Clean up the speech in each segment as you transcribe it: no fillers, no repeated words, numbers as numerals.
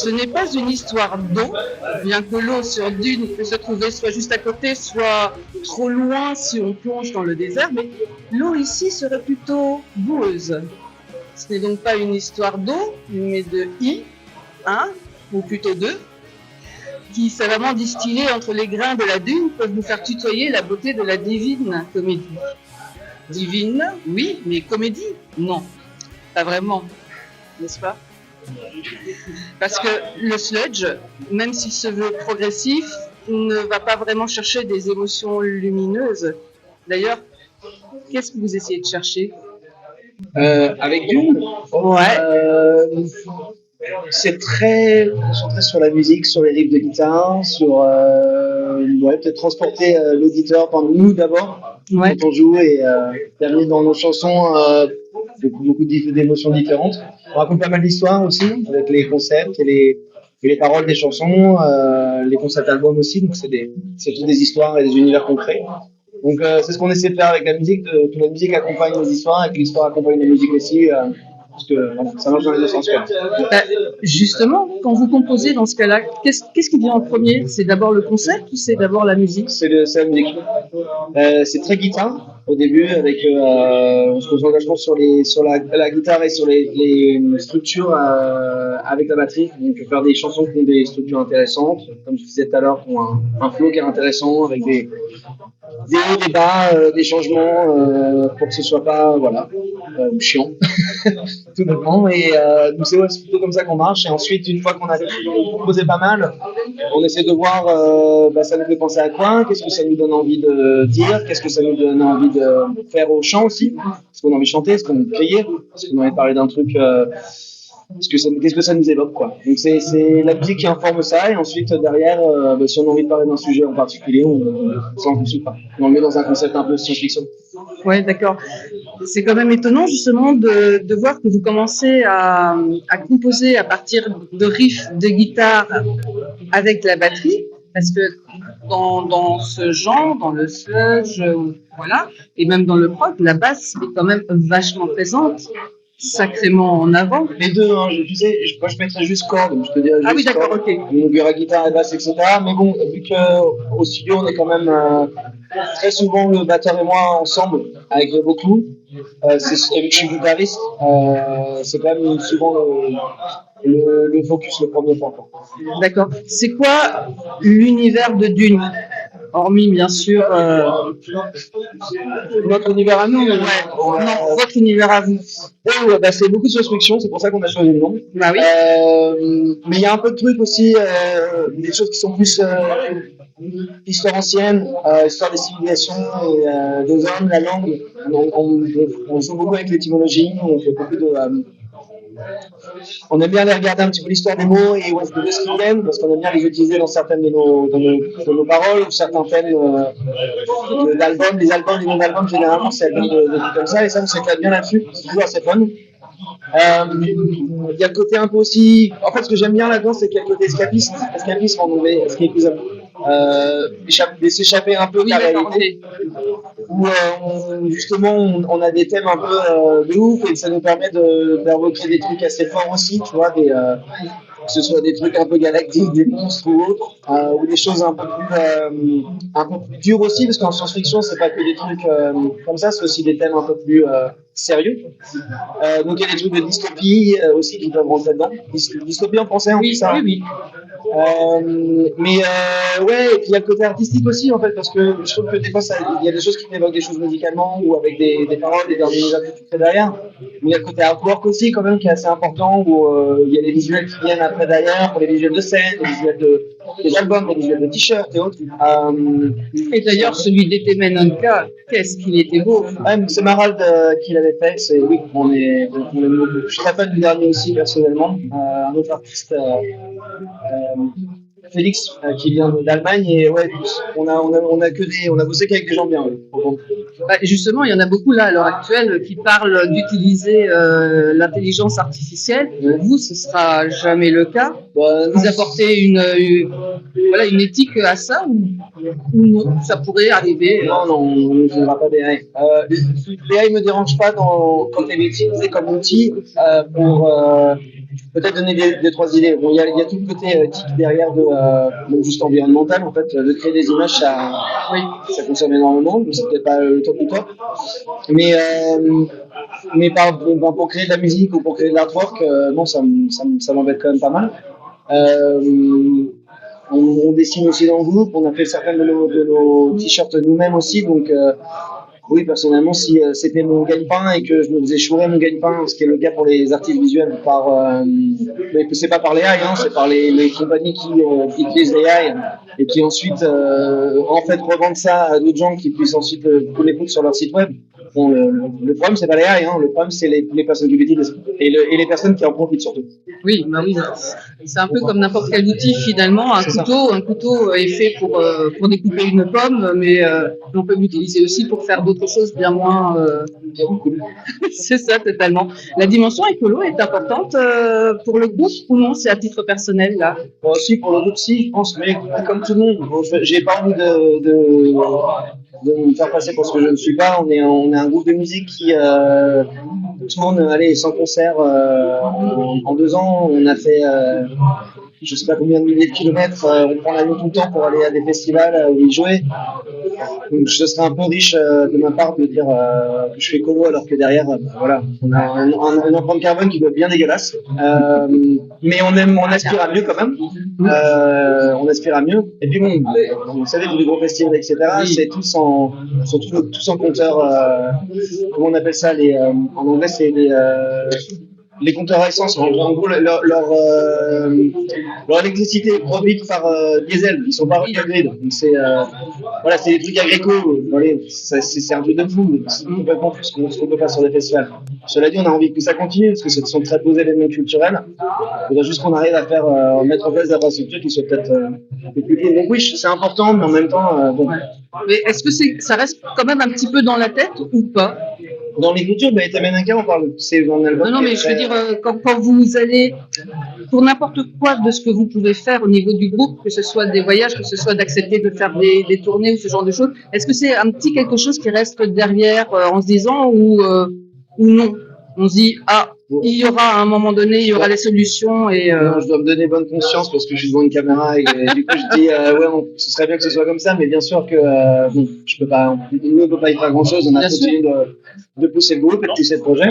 Ce n'est pas une histoire d'eau, bien que l'eau sur Dune peut se trouver soit juste à côté, soit trop loin si on plonge dans le désert, mais l'eau ici serait plutôt boueuse. Ce n'est donc pas une histoire d'eau, mais de un, ou plutôt deux, qui savamment distillés entre les grains de la dune peuvent nous faire tutoyer la beauté de la divine comédie. Divine, oui, mais comédie, non, pas vraiment, n'est-ce pas? Parce que le sludge, même s'il se veut progressif, ne va pas vraiment chercher des émotions lumineuses. D'ailleurs, qu'est-ce que vous essayez de chercher? Avec Dune, c'est très concentré sur la musique, sur les riffs de guitare, sur peut-être transporter l'auditeur par nous d'abord quand on joue et terminer dans nos chansons beaucoup d'émotions différentes. On raconte pas mal d'histoires aussi avec les concepts et les paroles des chansons, les concepts albums aussi. Donc c'est toutes des histoires et des univers concrets. Donc c'est ce qu'on essaie de faire avec la musique, que la musique accompagne les histoires et que l'histoire accompagne la musique aussi. Parce que voilà, ça marche dans les deux sens. Justement, quand vous composez dans ce cas-là, qu'est-ce qui vient en premier? C'est d'abord le concept ou c'est d'abord la musique? C'est la musique. C'est très guitare au début, avec on se concentre vachement sur la guitare et sur les structures avec la batterie. Donc faire des chansons qui ont des structures intéressantes, comme je disais tout à l'heure, qui ont un flow qui est intéressant avec des hauts, des bas, des changements pour que ce soit pas chiant. Tout bêtement. Et donc c'est plutôt comme ça qu'on marche. Et ensuite, une fois qu'on a composé pas mal, on essaie de voir ça nous fait penser à quoi, qu'est-ce que ça nous donne envie de dire, qu'est-ce que ça nous donne envie de faire au chant aussi, est-ce qu'on a envie de chanter, est-ce qu'on a envie de crier, est-ce qu'on a envie de parler d'un truc, qu'est-ce que ça nous évoque, quoi. Donc c'est la musique qui informe ça, et ensuite derrière, si on a envie de parler d'un sujet en particulier, on s'en fout pas. On le met dans un concept un peu science-fiction. Ouais, d'accord. C'est quand même étonnant justement de voir que vous commencez à composer à partir de riffs de guitare avec la batterie, parce que dans ce genre, dans le sludge, voilà, et même dans le prog, la basse est quand même vachement présente, sacrément en avant. Les deux, hein, moi je mettrais juste cordes, je te dirais juste oui, d'accord, ok. Donc à guitare et basse, etc. Mais bon, vu qu'au studio on est quand même très souvent le batteur et moi ensemble avec beaucoup, et vu que je suis guitariste, c'est quand même souvent le focus, le premier point. D'accord. C'est quoi l'univers de Dune? Hormis, bien sûr, notre univers à nous. Non, votre univers à vous. C'est beaucoup de science-fiction, c'est pour ça qu'on a choisi le nom. Bah oui. Mais il y a un peu de trucs aussi, des choses qui sont plus histoire ancienne, histoire des civilisations, des hommes, la langue. On joue beaucoup avec l'étymologie, on fait beaucoup de... on aime bien aller regarder un petit peu l'histoire des mots et où est-ce qu'ils viennent, parce qu'on aime bien les utiliser dans certaines de nos paroles, ou certains thèmes d'albums. Les albums, les noms d'albums, généralement, c'est albums de trucs comme ça, et ça, on s'éclate bien là-dessus, c'est toujours assez fun. Il y a le côté un peu aussi... En fait, ce que j'aime bien là-dedans, c'est qu'il y a le côté escapisme en anglais, escapism. S'échapper un peu de la réalité. Où justement on a des thèmes un peu de ouf et ça nous permet d'évoquer des trucs assez forts aussi, tu vois, que ce soit des trucs un peu galactiques, des monstres ou autres, ou des choses un peu plus dures aussi, parce qu'en science-fiction c'est pas que des trucs comme ça, c'est aussi des thèmes un peu plus sérieux. Donc il y a des trucs de dystopie aussi qui peuvent rentrer dedans. Dystopie en français, oui, ça. Oui. Mais et puis il y a le côté artistique aussi en fait, parce que je trouve que des fois il y a des choses qui évoquent des choses musicalement ou avec des paroles et des univers que tu crées derrière. Mais il y a le côté artwork aussi quand même qui est assez important, où il y a des visuels qui viennent après derrière, pour les visuels de scène, les visuels des albums, les visuels de t-shirts et autres. Et d'ailleurs celui d'Ete Menonka, qu'est-ce qu'il était beau. C'est Marald qui l'avait fait, on aime beaucoup. Je suis très fan du dernier aussi personnellement, un autre artiste. Félix qui vient d'Allemagne, et on a bossé qu'avec des gens bien. Justement, il y en a beaucoup là à l'heure actuelle qui parlent d'utiliser l'intelligence artificielle. Vous, ce sera jamais le cas. Vous apportez une éthique à ça ou non? Ça pourrait arriver. Non, on n'utilisera pas d'AI. L'AI me dérange pas quand elle est utilisée comme outil pour peut-être donner deux, trois idées. Bon, il y a tout le côté éthique derrière donc juste environnemental, en fait, de créer des images, Oui. ça consomme énormément, donc c'est peut-être pas le top du top. Mais pour créer de la musique ou pour créer de l'artwork, non, ça m'embête quand même pas mal. On dessine aussi dans le groupe, on a fait certains de nos t-shirts nous-mêmes aussi, donc oui, personnellement, si c'était mon gagne-pain et que je me faisais chourer mon gagne-pain, ce qui est le cas pour les artistes visuels, mais que c'est pas par les AI, hein, c'est par les compagnies qui utilisent les AI et qui ensuite en fait revendent ça à d'autres gens qui puissent ensuite les foutre sur leur site web. Bon, le problème c'est pas les AI, hein, le problème c'est les personnes qui l'utilisent et les personnes qui en profitent surtout. Oui, bah oui, c'est un peu comme n'importe quel outil finalement. Un couteau est fait pour découper une pomme, mais on peut l'utiliser aussi pour faire d'autres choses bien moins. C'est ça, totalement. La dimension écolo est importante pour le groupe ou non? C'est à titre personnel là? Bon, si, pour le groupe, si, je pense, mais comme tout le monde, bon, j'ai pas envie de me faire passer pour ce que je ne suis pas. On est un groupe de musique qui tourne, allez, 100 concerts en 2 ans. On a fait je sais pas combien de milliers de kilomètres, on prend l'avion tout le temps pour aller à des festivals où y jouer. Donc ce serait un peu riche de ma part de dire que je suis écolo alors que derrière, voilà, on a une empreinte carbone qui doit être bien dégueulasse. Mais on aspire à mieux quand même. On aspire à mieux. Et puis bon, vous savez, tous les gros festivals, etc., c'est tous en compteur, comment on appelle ça, en anglais, c'est les compteurs à essence, en gros, leur électricité est produite par diesel, ils sont pas reliés à grid. Donc c'est des trucs agricoles, c'est un truc de fou, c'est complètement fou ce qu'on peut faire sur des festivals. Cela dit, on a envie que ça continue parce que ce sont très beaux événements culturels. Il faudrait juste qu'on arrive à mettre en place des infrastructures qui soient peut-être un peu plus libres. Donc oui, c'est important, mais en même temps, bon. Mais est-ce que ça reste quand même un petit peu dans la tête ou pas? Dans l'écriture, Tamanaka, on parle, c'est dans l'album. Non, mais je veux dire, quand vous allez, pour n'importe quoi de ce que vous pouvez faire au niveau du groupe, que ce soit des voyages, que ce soit d'accepter de faire des tournées ou ce genre de choses, est-ce que c'est un petit quelque chose qui reste derrière en se disant ou non? On se dit, il y aura à un moment donné, il y aura des solutions et. Non, je dois me donner bonne conscience parce que je suis devant une caméra et du coup je dis ce serait bien que ce soit comme ça, mais bien sûr que bon, je peux pas, on ne peut pas y faire grand chose. On a continué de pousser le groupe et de pousser le projet.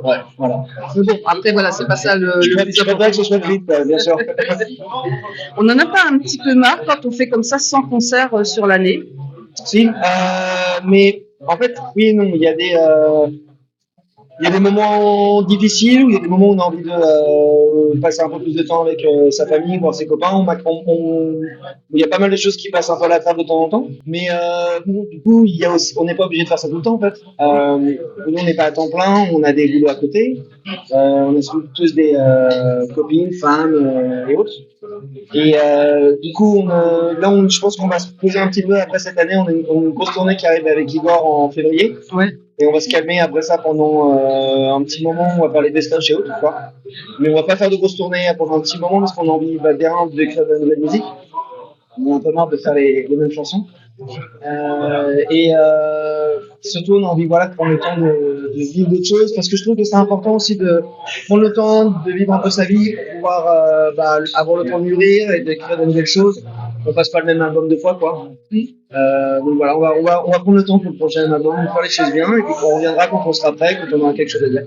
Ouais, voilà. Mais bon, après voilà, c'est pas ça le. Je préfère que ce soit vite, bien sûr. On en a pas un petit peu marre quand on fait comme ça 100 concerts sur l'année? Si, mais en fait, oui et non. Il y a des moments difficiles, où il y a des moments où on a envie de passer un peu plus de temps avec sa famille, voir ses copains. Il y a pas mal de choses qui passent un peu à la trappe de temps en temps. Mais bon, du coup, on n'est pas obligé de faire ça tout le temps en fait. Nous, on n'est pas à temps plein, on a des boulots à côté. On a tous des copines, femmes et autres. Et du coup, je pense qu'on va se poser un petit peu après cette année. On a une grosse tournée qui arrive avec Igor en février. Ouais. Et on va se calmer après ça pendant un petit moment. On va faire les festoches et autres, quoi. Mais on va pas faire de grosses tournées pendant un petit moment parce qu'on a envie d'écrire de la nouvelle musique. On a un peu marre de faire les mêmes chansons. Surtout, on a envie de prendre le temps de vivre d'autres choses parce que je trouve que c'est important aussi de prendre le temps de vivre un peu sa vie pour pouvoir avoir le temps de mûrir et d'écrire de nouvelles choses. On passe pas le même album 2 fois, quoi. Donc voilà, on va prendre le temps pour le prochain album, faire les choses bien et puis on reviendra quand on sera prêt, quand on aura quelque chose à dire.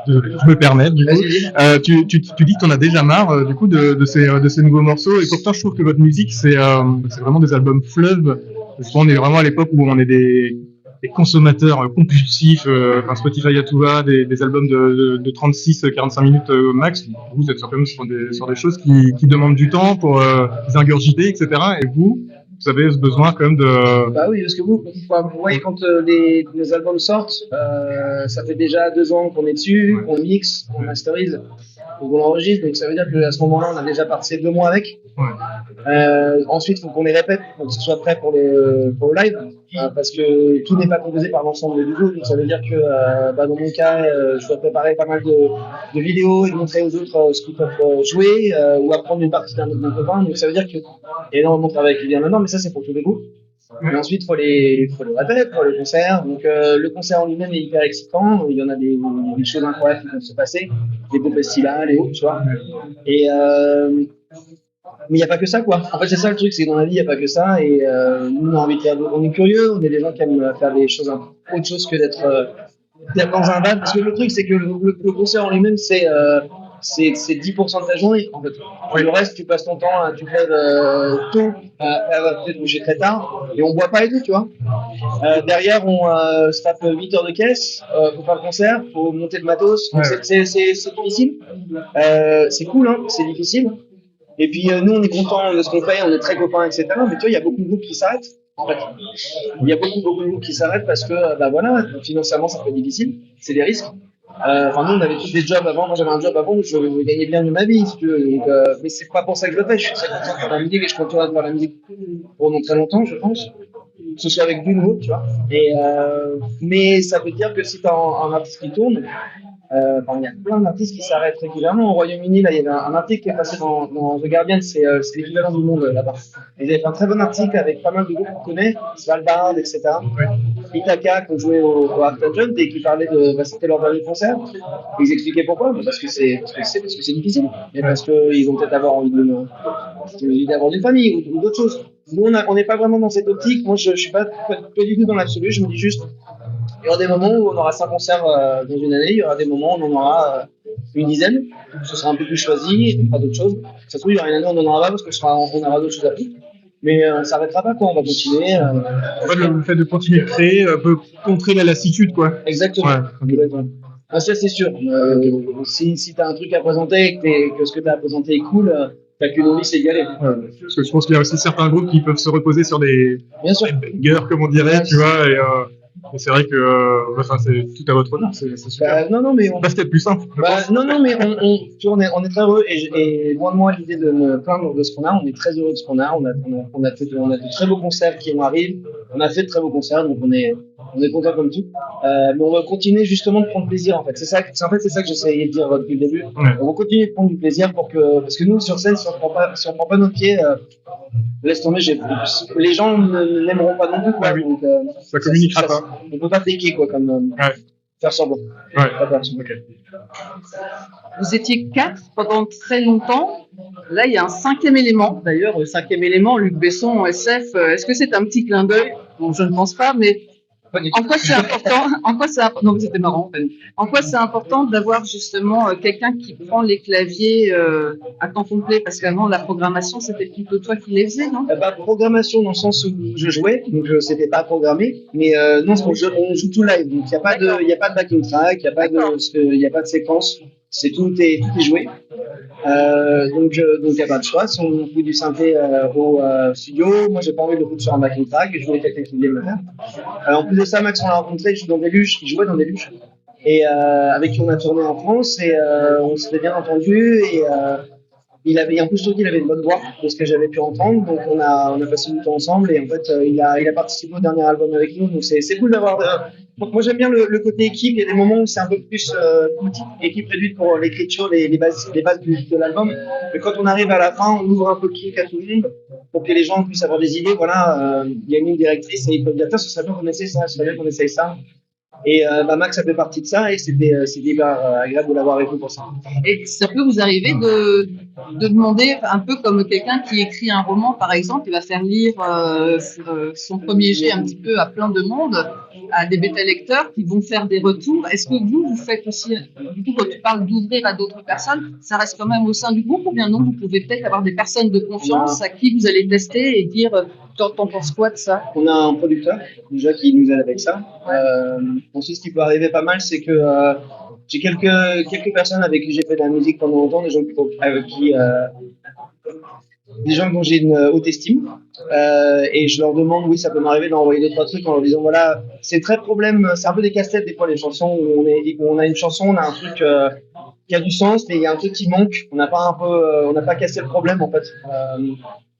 Je me permets, du coup. Tu dis que tu en as déjà marre, du coup, de ces nouveaux morceaux. Et pourtant, je trouve que votre musique, c'est vraiment des albums fleuves. On est vraiment à l'époque où on est des consommateurs compulsifs. Spotify à tout va, des albums de 36-45 minutes max. Vous êtes quand même sur des choses qui demandent du temps pour les ingurgiter, etc. Et vous avez ce besoin quand même de. Bah oui, parce que vous voyez quand les albums sortent, ça fait déjà 2 ans qu'on est dessus, qu'on mixe, qu'on masterise, qu'on l'enregistre. Donc ça veut dire qu'à ce moment-là, on a déjà passé 2 mois avec. Ouais. Ensuite, il faut qu'on les répète pour que ce soit prêt pour le live, parce que tout n'est pas composé par l'ensemble du groupe. Donc ça veut dire que dans mon cas, je dois préparer pas mal de vidéos et de montrer aux autres ce qu'ils peuvent jouer ou apprendre une partie d'un autre copain. Donc ça veut dire qu'il y a énormément de travail qui vient maintenant, mais ça c'est pour tous les groupes. Mais ensuite, faut les répéter pour le concert. Donc, le concert en lui-même est hyper excitant. Il y en a des choses incroyables qui vont se passer, des beaux festivals et autres, tu vois. Et mais il n'y a pas que ça, quoi. En fait, c'est ça le truc, c'est que dans la vie, il n'y a pas que ça. Et nous, on a envie de faire, on est curieux, on est des gens qui aiment faire des choses autre chose que d'être dans un bar. Parce que le truc, c'est que le concert en lui-même, c'est 10% de ta journée, en fait. Et le reste, tu passes ton temps, tu fais tôt, peut-être coucher très tard, et on boit pas et tout, tu vois. Derrière, on se tape 8 heures de caisse pour faire le concert, faut monter le matos. Donc c'est difficile. C'est cool, hein, c'est difficile. Et puis nous, on est contents de ce qu'on fait, on est très copains, etc. Mais tu vois, il y a beaucoup de groupes qui s'arrêtent. En fait, il y a beaucoup de groupes qui s'arrêtent parce que, bah voilà, financièrement, ça peut être difficile. C'est des risques. Enfin, nous, on avait tous des jobs avant. Moi, j'avais un job avant où je gagnais bien de ma vie, si tu veux. Donc, mais c'est pas pour ça que je le fais. Je suis très content de faire la musique et je continuerai de faire la musique pendant très longtemps, je pense. Que ce soit avec du nouveau, tu vois. Mais ça veut dire que si tu as un artiste qui tourne, il y a plein d'artistes qui s'arrêtent régulièrement. Au Royaume-Uni, là, il y avait un article qui est passé dans The Guardian, c'est l'équivalent du Monde là-bas. Ils avaient fait un très bon article avec pas mal de groupes qu'on connaît, Svalbard, etc. Ithaca, qui ont joué au Arctic et qui parlaient de c'était leur dernier concert. Ils expliquaient pourquoi, parce que c'est difficile, et parce qu'ils vont peut-être avoir envie d'avoir une famille ou d'autres choses. Nous, on n'est pas vraiment dans cette optique. Moi, je suis pas du tout dans l'absolu. Je me dis juste, il y aura des moments où on aura 5 concerts dans une année, il y aura des moments où on en aura une dizaine, ce sera un peu plus choisi, et on fera d'autres choses. Ça se trouve, il y aura une année où on n'en aura pas parce qu'on aura d'autres choses à faire. Mais on ne s'arrêtera pas, quoi, on va continuer. En fait, le fait de continuer de créer peut contrer la lassitude, quoi. Exactement. Ouais. Ça, c'est sûr. Si tu as un truc à présenter et que ce que tu as à présenter est cool, t'as qu'une envie, c'est d'y aller. Parce que je pense qu'il y a aussi certains groupes qui peuvent se reposer sur des bangers, comme on dirait, tu vois, et c'est vrai que c'est tout à votre honneur, c'est super. Non, mais c'était plus simple. Non, mais on est très heureux et loin de moi l'idée de me plaindre de ce qu'on a. On est très heureux de ce qu'on a. On a fait de très beaux concerts qui arrivent. On a fait de très beaux concerts, donc on est content comme tout. Mais on va continuer justement de prendre plaisir en fait. C'est ça que j'essayais de dire depuis le début. Ouais. On va continuer de prendre du plaisir parce que nous sur scène, si on prend pas nos pieds, laisse tomber. Les gens n'aimeront pas non plus, quoi. Donc, ça communiquera pas. On peut pas faker, quoi, comme faire semblant. Ouais. Okay. Vous étiez 4 pendant très longtemps. Là, il y a un 5e élément. D'ailleurs, le 5e élément, Luc Besson en SF. Est-ce que c'est un petit clin d'œil? Bon, je ne pense pas, mais en quoi c'est important? Non, c'était marrant. En quoi c'est important d'avoir justement quelqu'un qui prend les claviers à temps complet? Parce qu'avant, la programmation, c'était plutôt toi qui les faisais, non? Programmation dans le sens où je jouais, donc c'était pas programmé, mais non, on joue tout live, donc il n'y a pas de backing track, il n'y a pas de séquence, tout est joué. Donc il n'y a pas de choix. Si on fout du synthé au studio, moi j'ai pas envie de le foutre sur un backing track, je voulais quelqu'un qui vienne le faire. En plus de ça, Max, on l'a rencontré, il jouait dans des luges, et avec qui on a tourné en France, et on s'était bien entendu, et en plus, je trouve qu'il avait une bonne voix de ce que j'avais pu entendre, donc on a passé du temps ensemble, et en fait, il a participé au dernier album avec nous, donc c'est cool d'avoir. Moi, j'aime bien le côté équipe. Il y a des moments où c'est un peu plus équipe réduite pour l'écriture, les bases de l'album. Mais quand on arrive à la fin, on ouvre un peu le truc à tout le monde pour que les gens puissent avoir des idées. Voilà, il y a une ligne directrice et ils peuvent dire tiens, ce serait bien qu'on essaye ça, ce serait bien qu'on essaye ça. Et Max a fait partie de ça et c'était hyper agréable de l'avoir avec nous pour ça. Et ça peut vous arriver de demander, un peu comme quelqu'un qui écrit un roman par exemple, il va faire lire son premier jet un petit peu à plein de monde, à des bêta-lecteurs qui vont faire des retours. Est-ce que vous faites aussi, du coup quand tu parles d'ouvrir à d'autres personnes, ça reste quand même au sein du groupe ou bien non, vous pouvez peut-être avoir des personnes de confiance à qui vous allez tester et dire t'en penses quoi de ça? On a un producteur déjà qui nous aide avec ça. Ensuite, ce qui peut arriver pas mal, c'est que j'ai quelques personnes avec qui j'ai fait de la musique pendant longtemps, des gens dont j'ai une haute estime, et je leur demande, oui, ça peut m'arriver d'envoyer 2-3 trucs en leur disant, voilà, c'est très problème, c'est un peu des casse-têtes des fois les chansons où on a une chanson, on a un truc qui a du sens, mais il y a un truc qui manque, on n'a pas cassé le problème en fait.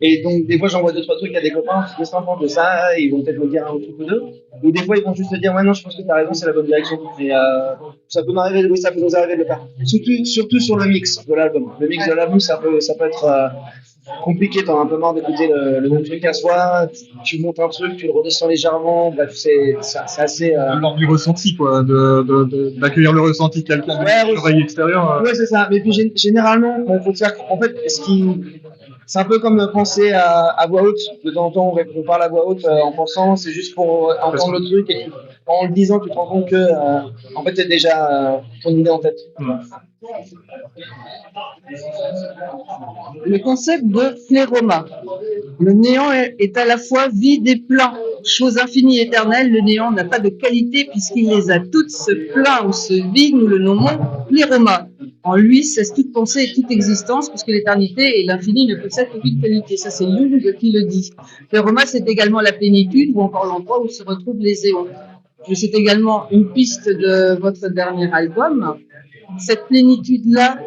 Et donc, des fois, j'envoie 2-3 trucs à des copains, qu'est-ce que t'en penses de ça? Et ils vont peut-être me dire un truc ou deux. Ou des fois, ils vont juste me dire, ouais, non, je pense que t'as raison, c'est la bonne direction. Et ça peut m'arriver, ça peut nous arriver de le faire. Surtout sur le mix de l'album. Le mix de l'album, ça peut être compliqué, t'en as un peu marre d'écouter le même truc à soi, tu montes un truc, tu le redescends légèrement, bref, c'est assez... Lors du ressenti, quoi, d'accueillir le ressenti de quelqu'un Ouais, de l'oreille extérieure. Ouais, c'est ça. Mais puis généralement, bon, faut faire. En fait, c'est un peu comme penser à voix haute. De temps en temps, on parle à voix haute en pensant. C'est juste pour entendre le truc et en le disant, tu te rends compte que en fait, t'as déjà ton idée en tête. Le concept de fléroma. Le néant est à la fois vide et plein. Chose infinie et éternelle, le néant n'a pas de qualité puisqu'il les a toutes. Ce plein ou ce vide, nous le nommons fléroma. En lui cesse toute pensée et toute existence puisque l'éternité et l'infini ne possèdent aucune qualité. Ça, c'est Jung qui le dit. Fléroma, c'est également la plénitude ou encore l'endroit où se retrouvent les éons. C'est également une piste de votre dernier album. Cette plénitude-là,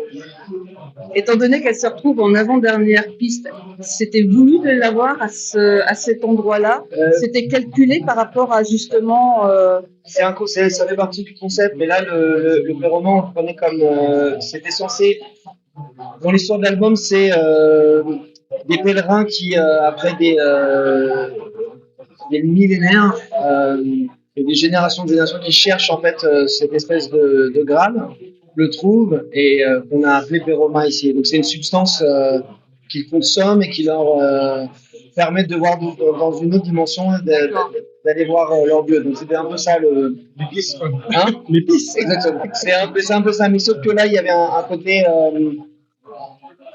étant donné qu'elle se retrouve en avant-dernière piste, c'était voulu de l'avoir à cet endroit-là. C'était calculé par rapport à justement. Ça fait partie du concept, mais là, le roman, on prenait comme c'était censé. Dans l'histoire de l'album, c'est des pèlerins qui, après des millénaires, et des générations qui cherchent en fait cette espèce de Graal, le trouvent et qu'on a appelé Péroma ici. Donc c'est une substance qu'ils consomment et qui leur permet de voir dans une autre dimension, d'aller voir leur Dieu. Donc c'était un peu ça L'épice, Hein l'épice. Exactement. C'est un peu ça, mais sauf que là il y avait un côté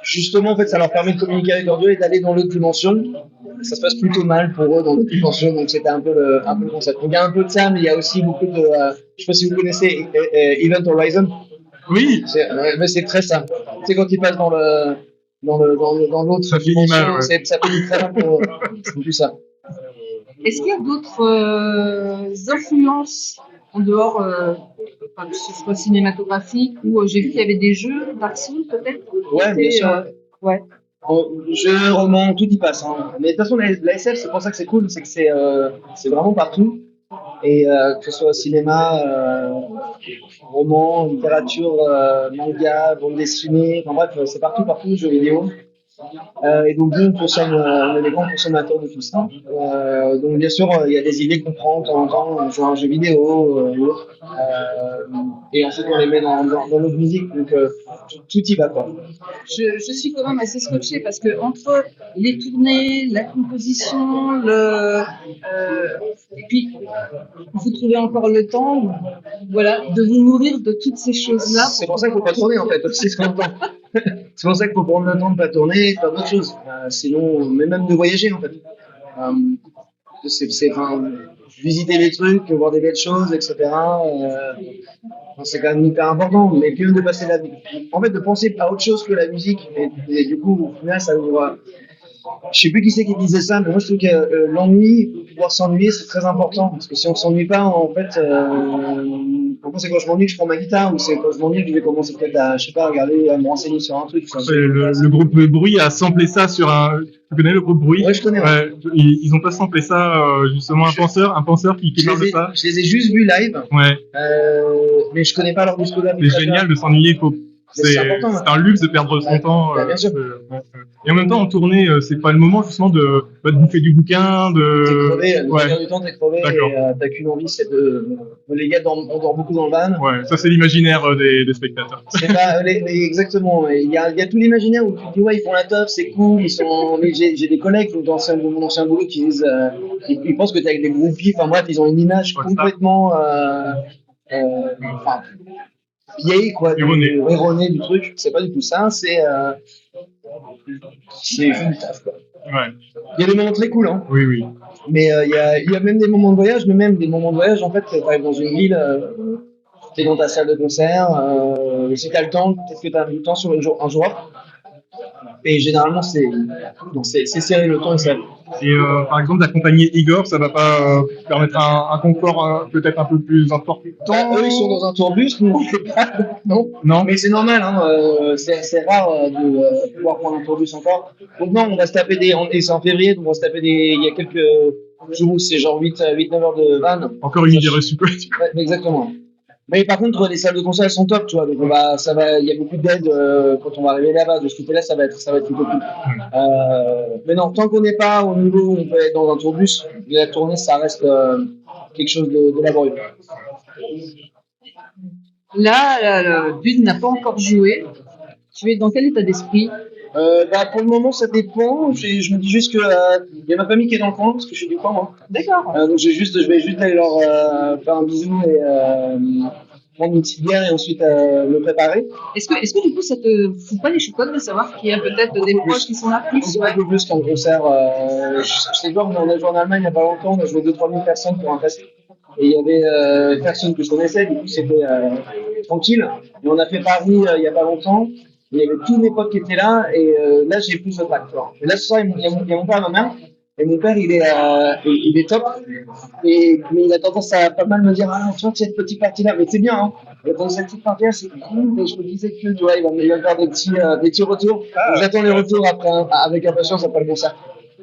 justement en fait ça leur permet de communiquer avec leur Dieu et d'aller dans l'autre dimension. Ça se passe plutôt mal pour eux dans l'autre dimension, donc c'était un peu le concept. Donc il y a un peu de ça, mais il y a aussi beaucoup de je sais pas si vous connaissez Event Horizon. Oui. Mais c'est très simple. C'est quand ils passent dans l'autre Ça finit mal, ouais. ça finit très mal pour c'est tout ça. Est-ce qu'il y a d'autres influences en dehors, enfin, que ce soit cinématographique ou j'ai vu qu'il y avait des jeux, Dark Souls peut-être? Ouais, bien sûr. Ouais. Jeu, roman, tout y passe. Hein. Mais de toute façon, la SF, c'est pour ça que c'est cool, c'est que c'est vraiment partout. Et que ce soit cinéma, roman, littérature, manga, bande dessinée, enfin bref, c'est partout, jeux vidéo. Et donc nous, on est des grands consommateurs de tout ça. Donc bien sûr, il y a des idées qu'on prend de temps en temps, genre un jeu vidéo ou autre. Et ensuite on les met dans notre musique, donc tout y va quoi. Je suis quand même assez scotchée parce que entre les tournées, la composition, et puis vous trouvez encore le temps, voilà, de vous nourrir de toutes ces choses-là. C'est pour ça qu'il faut pas tourner en fait, c'est ce qu'on entend. C'est pour ça qu'il faut prendre le temps de pas tourner et de faire d'autres choses. Sinon, mais même de voyager en fait. Visiter les trucs, voir des belles choses, etc. C'est quand même hyper important. Mais puis de passer la vie. En fait, de penser à autre chose que la musique. Et du coup, au final, ça ouvre. Je sais plus qui c'est qui disait ça, mais moi je trouve que l'ennui, pouvoir s'ennuyer, c'est très important. Parce que si on s'ennuie pas, en fait, c'est quand je m'ennuie que je prends ma guitare, ou c'est quand je m'ennuie que je vais commencer peut-être à, je sais pas, regarder, à me renseigner sur un truc. Le groupe Bruit a samplé ça sur un. Tu connais le groupe Bruit? Ouais, je connais. Ouais. Ils ont pas samplé ça, justement, un penseur qui parle de ça. Je les ai juste vus live. Ouais. Mais je connais pas leur discographie. C'est génial de s'ennuyer, c'est un luxe de perdre son temps. Bien sûr. Et en même temps, en tournée, c'est pas le moment justement de bouffer du bouquin, T'es crevé, le ouais. du temps t'es crevé et t'as qu'une envie, c'est les gars on dort beaucoup dans le van. Ouais, ça c'est l'imaginaire des spectateurs. C'est pas, exactement. Il y a tout l'imaginaire où tu te dis ouais ils font la teuf, c'est cool, j'ai des collègues de mon ancien boulot qui disent, ils pensent que t'es avec des groupies, enfin bref, ils ont une image complètement, vieille quoi, erronée du truc. C'est pas du tout ça, c'est une taf quoi. Ouais. Il y a des moments très cool, hein. Oui. Mais il y a même des moments de voyage, en fait, tu arrives dans une ville, tu es dans ta salle de concert, si tu as le temps, peut-être que tu as du temps sur un jour off. Et généralement, c'est serré le temps et ça. Et par exemple, d'accompagner Igor, ça va pas permettre un confort peut-être un peu plus important? Eux, ils sont dans un tourbus, nous, on fait pas. Non. Mais c'est normal, hein, c'est rare de pouvoir prendre un tourbus encore. Donc non, on va se taper et c'est en février, donc on va se taper il y a quelques jours où c'est genre 8-9 heures de van. Encore une idée reçue, quoi. Ouais, exactement. Mais par contre, les salles de concert elles sont top, tu vois. Donc il y a beaucoup d'aide quand on va arriver là-bas. De ce côté-là, ça va être plutôt cool. Mais non, tant qu'on n'est pas au niveau où on peut être dans un tourbus, la tournée, ça reste quelque chose de laborieux. Là, Dune n'a pas encore joué. Tu es dans quel état d'esprit? Pour le moment, ça dépend. Je me dis juste que il y a ma famille qui est dans le coin parce que je suis du coin, moi. D'accord. Donc je vais juste aller leur faire un bisou et prendre une petite bière et ensuite me préparer. Est-ce que du coup ça te fout pas les chocottes de savoir qu'il y a peut-être des proches qui sont là plus? Un peu plus qu'un concert. Je sais pas, on a joué en Allemagne il n'y a pas longtemps, on a joué 2-3 000 personnes pour un festival. Et il y avait personne que je connaissais, du coup c'était tranquille. Et on a fait Paris il n'y a pas longtemps. Il y avait tous mes potes qui étaient là, et là j'ai plus de track. Et là ce soir, il y a mon père et ma mère. Et mon père, il est top. Mais il a tendance à pas mal me dire, ah, tu vois, cette petite partie-là, mais c'est bien, hein. Et dans cette petite partie-là, c'est cool, mais je me disais que, tu vois, il va me faire des petits retours. Donc, j'attends les retours après, avec impatience après le concert.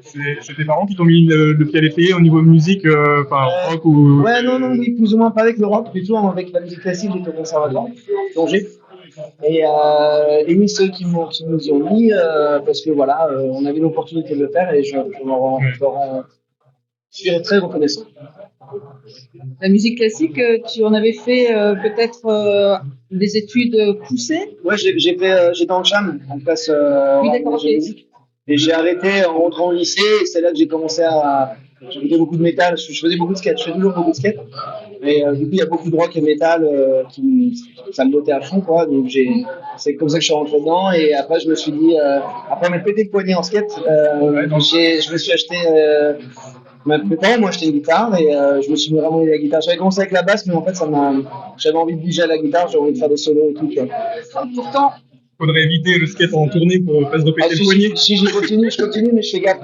C'est tes parents qui t'ont mis le pied à l'étrier au niveau musique, rock ou... Ouais, non, oui, plus ou moins pas avec le rock, plutôt avec la musique classique, j'étais au conservatoire, plongé. Et oui, ceux qui nous y ont mis, parce que voilà, on avait l'opportunité de le faire et je suis très reconnaissant. La musique classique, tu en avais fait peut-être des études poussées? Ouais, j'étais en cham, en classe Oui, d'accord, musique. Et j'ai arrêté en rentrant au lycée, et c'est là que j'ai commencé à. J'écoutais beaucoup de métal, je faisais beaucoup de skate, je fais toujours beaucoup de skate. Et du coup, il y a beaucoup de rock et métal ça me bottait à fond, quoi. Donc c'est comme ça que je suis rentré dedans. Et après, je me suis dit, après m'être pété le poignet en skate, je me suis acheté. Mes parents m'ont acheté une guitare et je me suis mis vraiment à la guitare. J'avais commencé avec la basse, mais en fait, j'avais envie de bouger à la guitare, j'avais envie de faire des solos et tout. Pourtant, faudrait éviter le skate en tournée pour pas se repéter le poignet. Si je continue, mais je fais gaffe.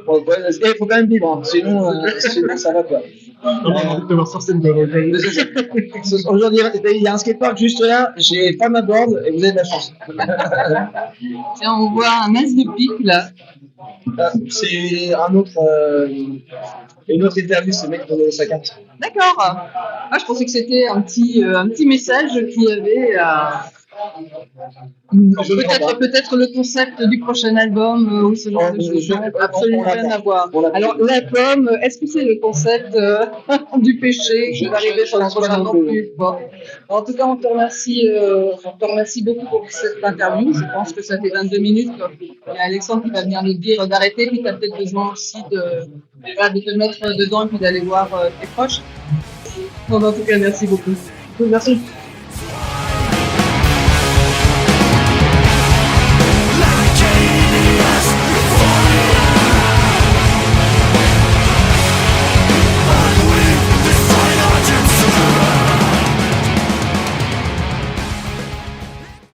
Il faut quand même vivre, hein. Sinon ça va quoi. Aujourd'hui, il y a un skatepark juste là, j'ai pas ma board et vous avez de la chance. Tiens, on voit un as de pique là. C'est une autre interview, ce mec qui a donné sa carte. D'accord. Ah, je pensais que c'était un petit message qu'il y avait peut-être le concept du prochain album ou ce genre de choses. Absolument rien à voir. Alors l'album, est-ce que c'est le concept du péché qui va arriver sur le prochain non plus? Bon. En tout cas, on te remercie beaucoup pour cette interview. Je pense que ça fait 22 minutes. Il y a Alexandre qui va venir nous dire d'arrêter, puis tu as peut-être besoin aussi de te mettre dedans et puis d'aller voir tes proches. Bon, en tout cas, merci beaucoup. Merci.